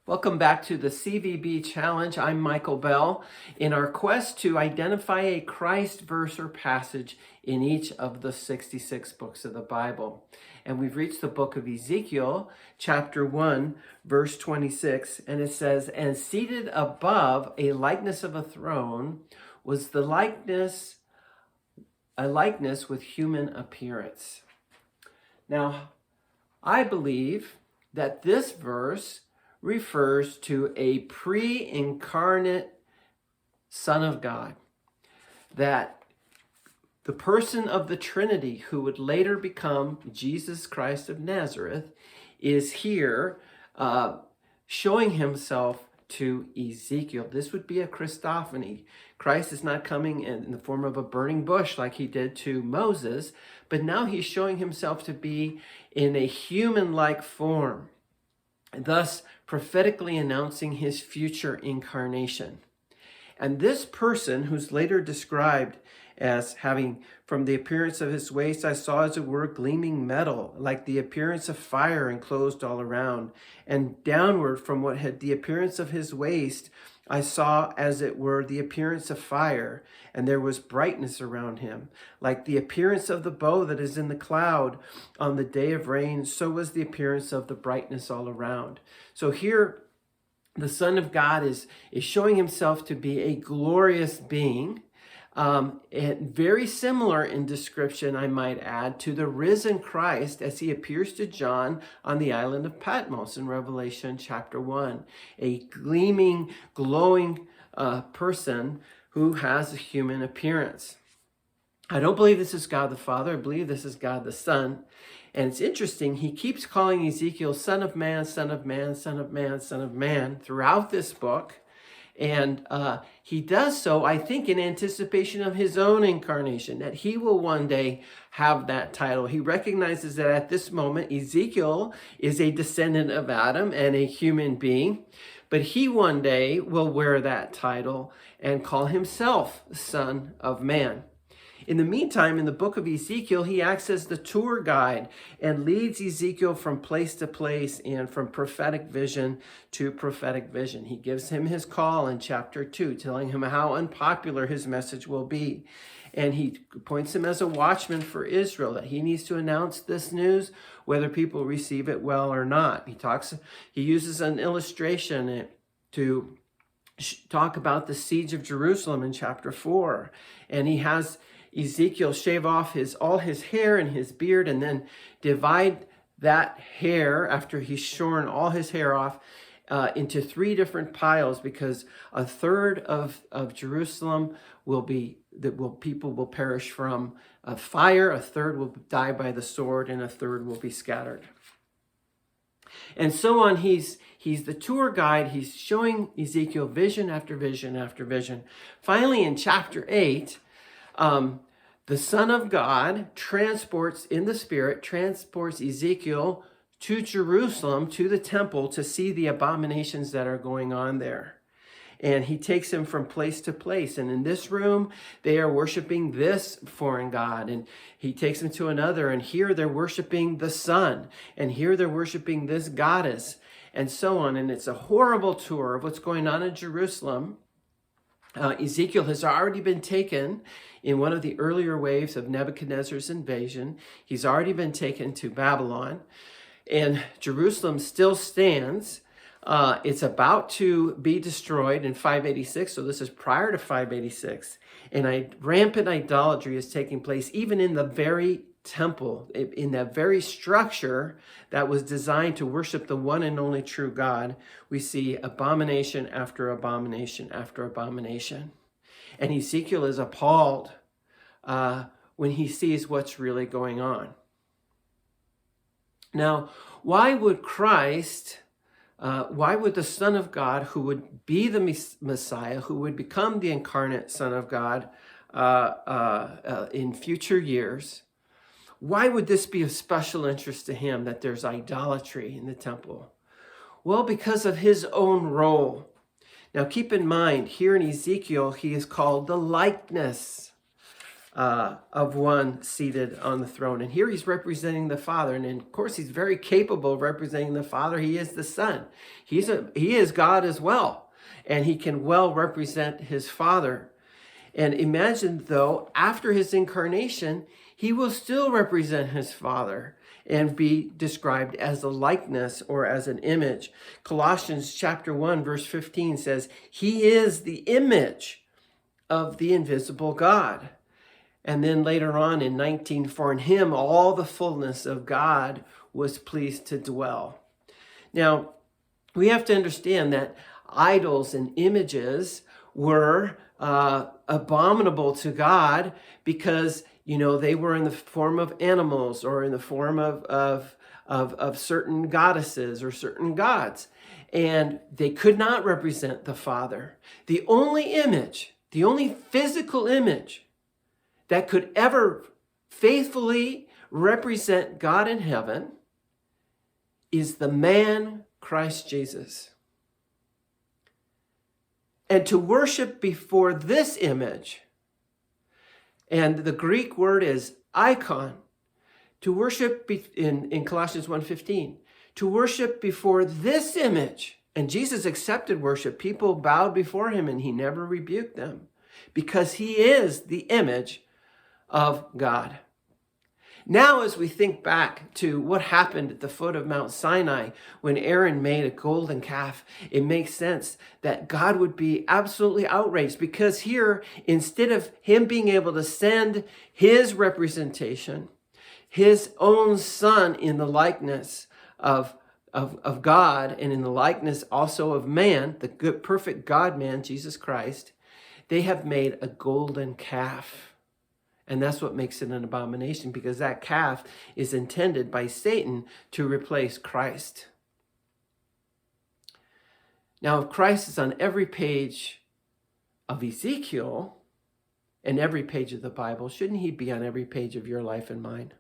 Welcome back to the CVB Challenge. I'm Michael Bell. In our quest to identify a Christ verse or passage in each of the 66 books of the Bible. And we've reached the book of Ezekiel, chapter 1, verse 26. And it says, "And seated above a likeness of a throne was a likeness with human appearance." Now, I believe that this verse refers to a pre-incarnate Son of God, that the person of the Trinity who would later become Jesus Christ of Nazareth is here showing himself to Ezekiel. This would be a Christophany. Christ is not coming in the form of a burning bush like he did to Moses, but now he's showing himself to be in a human-like form, thus prophetically announcing his future incarnation. And this person, who's later described as having, from the appearance of his waist, I saw as it were gleaming metal, like the appearance of fire enclosed all around. And downward from what had the appearance of his waist, I saw as it were the appearance of fire, and there was brightness around him. Like the appearance of the bow that is in the cloud on the day of rain, so was the appearance of the brightness all around. So here, the Son of God is showing himself to be a glorious being, and very similar in description, I might add, to the risen Christ as he appears to John on the island of Patmos in Revelation chapter 1. A gleaming, glowing person who has a human appearance. I don't believe this is God the Father. I believe this is God the Son. And it's interesting, he keeps calling Ezekiel Son of Man, Son of Man, Son of Man, Son of Man throughout this book. And he does so, I think, in anticipation of his own incarnation, that he will one day have that title. He recognizes that at this moment, Ezekiel is a descendant of Adam and a human being, but he one day will wear that title and call himself Son of Man. In the meantime, in the book of Ezekiel, he acts as the tour guide and leads Ezekiel from place to place and from prophetic vision to prophetic vision. He gives him his call in chapter 2, telling him how unpopular his message will be. And he points him as a watchman for Israel, that he needs to announce this news, whether people receive it well or not. He uses an illustration to talk about the siege of Jerusalem in chapter 4. And he has Ezekiel shave off all his hair and his beard, and then divide that hair after he's shorn all his hair off into 3 different piles, because a third of Jerusalem people will perish from fire, a third will die by the sword, and a third will be scattered. And so on. He's the tour guide. He's showing Ezekiel vision after vision after vision. Finally, in chapter 8, the Son of God transports Ezekiel to Jerusalem, to the temple, to see the abominations that are going on there. And he takes him from place to place. And in this room, they are worshiping this foreign god. And he takes them to another. And here they're worshiping the sun. And here they're worshiping this goddess. And so on. And it's a horrible tour of what's going on in Jerusalem. Ezekiel has already been taken in one of the earlier waves of Nebuchadnezzar's invasion. He's already been taken to Babylon. And Jerusalem still stands. It's about to be destroyed in 586, so this is prior to 586. And rampant idolatry is taking place even in the very temple, in that very structure that was designed to worship the one and only true God. We see abomination after abomination after abomination. And Ezekiel is appalled when he sees what's really going on. Now, why would the Son of God, who would be the Messiah, who would become the incarnate Son of God in future years, why would this be of special interest to him, that there's idolatry in the temple? Well, because of his own role. Now, keep in mind, here in Ezekiel, he is called the likeness of one seated on the throne. And here he's representing the Father. And of course, he's very capable of representing the Father. He is the Son. He is God as well. And he can well represent his Father. And imagine, though, after his incarnation, he will still represent his Father and be described as a likeness or as an image. Colossians chapter 1, verse 15 says, he is the image of the invisible God. And then later on in 19, for in him all the fullness of God was pleased to dwell. Now, we have to understand that idols and images were abominable to God because, they were in the form of animals or in the form of certain goddesses or certain gods. And they could not represent the Father. The only physical image that could ever faithfully represent God in heaven is the man Christ Jesus. And to worship before this image, and the Greek word is icon, to worship in Colossians 1:15, to worship before this image, and Jesus accepted worship. People bowed before him and he never rebuked them because he is the image of God. Now, as we think back to what happened at the foot of Mount Sinai when Aaron made a golden calf, it makes sense that God would be absolutely outraged because here, instead of him being able to send his representation, his own son in the likeness of God and in the likeness also of man, the good, perfect God-man, Jesus Christ, they have made a golden calf. And that's what makes it an abomination, because that calf is intended by Satan to replace Christ. Now, if Christ is on every page of Ezekiel and every page of the Bible, shouldn't he be on every page of your life and mine?